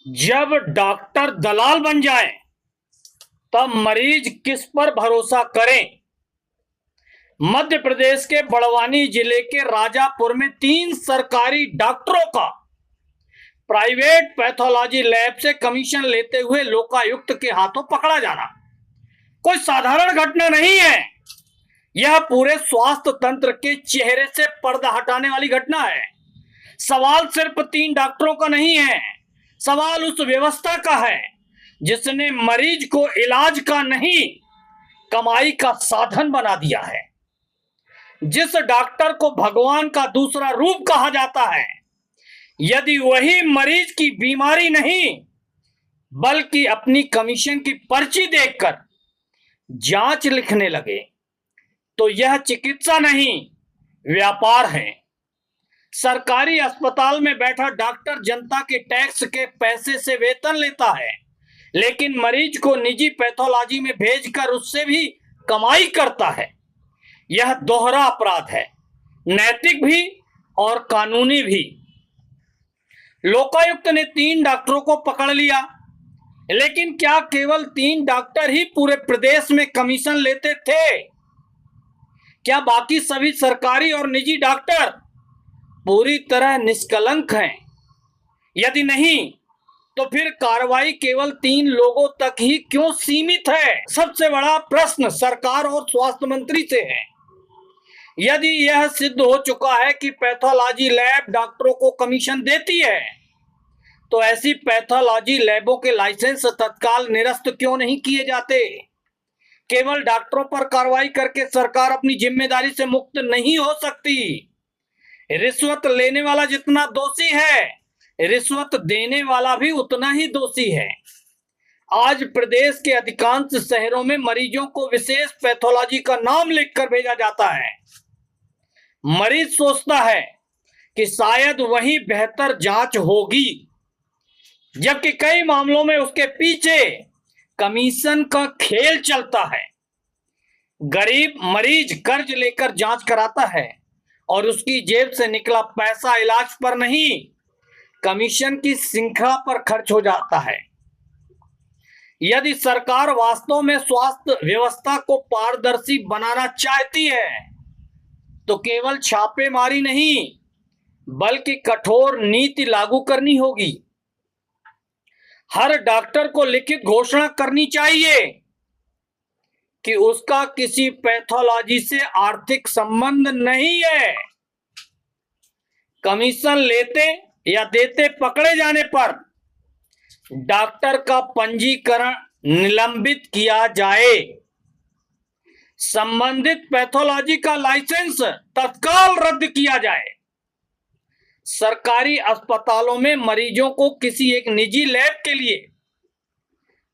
जब डॉक्टर दलाल बन जाए तब मरीज किस पर भरोसा करें। मध्य प्रदेश के बड़वानी जिले के राजापुर में 3 सरकारी डॉक्टरों का प्राइवेट पैथोलॉजी लैब से कमीशन लेते हुए लोकायुक्त के हाथों पकड़ा जाना कोई साधारण घटना नहीं है। यह पूरे स्वास्थ्य तंत्र के चेहरे से पर्दा हटाने वाली घटना है। सवाल सिर्फ 3 डॉक्टरों का नहीं है, सवाल उस व्यवस्था का है जिसने मरीज को इलाज का नहीं कमाई का साधन बना दिया है। जिस डॉक्टर को भगवान का दूसरा रूप कहा जाता है, यदि वही मरीज की बीमारी नहीं बल्कि अपनी कमीशन की पर्ची देखकर जांच लिखने लगे तो यह चिकित्सा नहीं व्यापार है। सरकारी अस्पताल में बैठा डॉक्टर जनता के टैक्स के पैसे से वेतन लेता है, लेकिन मरीज को निजी पैथोलॉजी में भेजकर उससे भी कमाई करता है। यह दोहरा अपराध है, नैतिक भी और कानूनी भी। लोकायुक्त ने 3 डॉक्टरों को पकड़ लिया, लेकिन क्या केवल 3 डॉक्टर ही पूरे प्रदेश में कमीशन लेते थे? क्या बाकी सभी सरकारी और निजी डॉक्टर पूरी तरह निष्कलंक हैं? यदि नहीं तो फिर कार्रवाई केवल 3 लोगों तक ही क्यों सीमित है? सबसे बड़ा प्रश्न सरकार और स्वास्थ्य मंत्री से है। यदि यह सिद्ध हो चुका है कि पैथोलॉजी लैब डॉक्टरों को कमीशन देती है, तो ऐसी पैथोलॉजी लैबों के लाइसेंस तत्काल निरस्त क्यों नहीं किए जाते? केवल डॉक्टरों पर कार्रवाई करके सरकार अपनी जिम्मेदारी से मुक्त नहीं हो सकती। रिश्वत लेने वाला जितना दोषी है, रिश्वत देने वाला भी उतना ही दोषी है। आज प्रदेश के अधिकांश शहरों में मरीजों को विशेष पैथोलॉजी का नाम लिखकर भेजा जाता है। मरीज सोचता है कि शायद वहीं बेहतर जांच होगी, जबकि कई मामलों में उसके पीछे कमीशन का खेल चलता है। गरीब मरीज कर्ज लेकर जांच कराता है और उसकी जेब से निकला पैसा इलाज पर नहीं, कमीशन की श्रृंखला पर खर्च हो जाता है। यदि सरकार वास्तव में स्वास्थ्य व्यवस्था को पारदर्शी बनाना चाहती है तो केवल छापेमारी नहीं बल्कि कठोर नीति लागू करनी होगी। हर डॉक्टर को लिखित घोषणा करनी चाहिए कि उसका किसी पैथोलॉजी से आर्थिक संबंध नहीं है। कमीशन लेते या देते पकड़े जाने पर डॉक्टर का पंजीकरण निलंबित किया जाए, संबंधित पैथोलॉजी का लाइसेंस तत्काल रद्द किया जाए। सरकारी अस्पतालों में मरीजों को किसी एक निजी लैब के लिए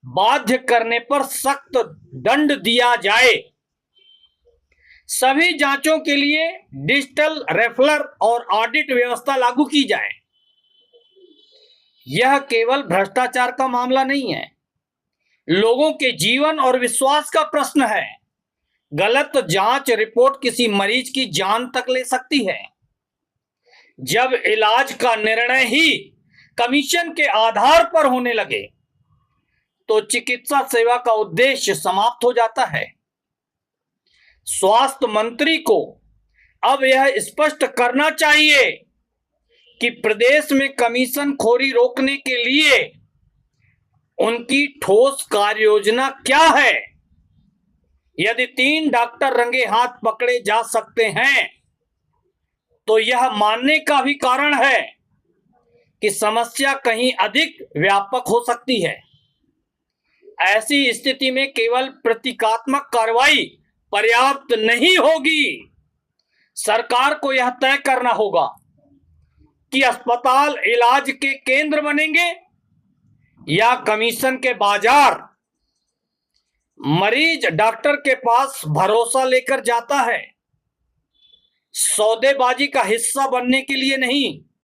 बाध्य करने पर सख्त दंड दिया जाए। सभी जांचों के लिए डिजिटल रेफरल और ऑडिट व्यवस्था लागू की जाए। यह केवल भ्रष्टाचार का मामला नहीं है, लोगों के जीवन और विश्वास का प्रश्न है। गलत जांच रिपोर्ट किसी मरीज की जान तक ले सकती है। जब इलाज का निर्णय ही कमीशन के आधार पर होने लगे तो चिकित्सा सेवा का उद्देश्य समाप्त हो जाता है। स्वास्थ्य मंत्री को अब यह स्पष्ट करना चाहिए कि प्रदेश में कमीशन खोरी रोकने के लिए उनकी ठोस कार्य योजना क्या है। यदि 3 डॉक्टर रंगे हाथ पकड़े जा सकते हैं तो यह मानने का भी कारण है कि समस्या कहीं अधिक व्यापक हो सकती है। ऐसी स्थिति में केवल प्रतीकात्मक कार्रवाई पर्याप्त नहीं होगी। सरकार को यह तय करना होगा कि अस्पताल इलाज के केंद्र बनेंगे या कमीशन के बाजार। मरीज डॉक्टर के पास भरोसा लेकर जाता है, सौदेबाजी का हिस्सा बनने के लिए नहीं।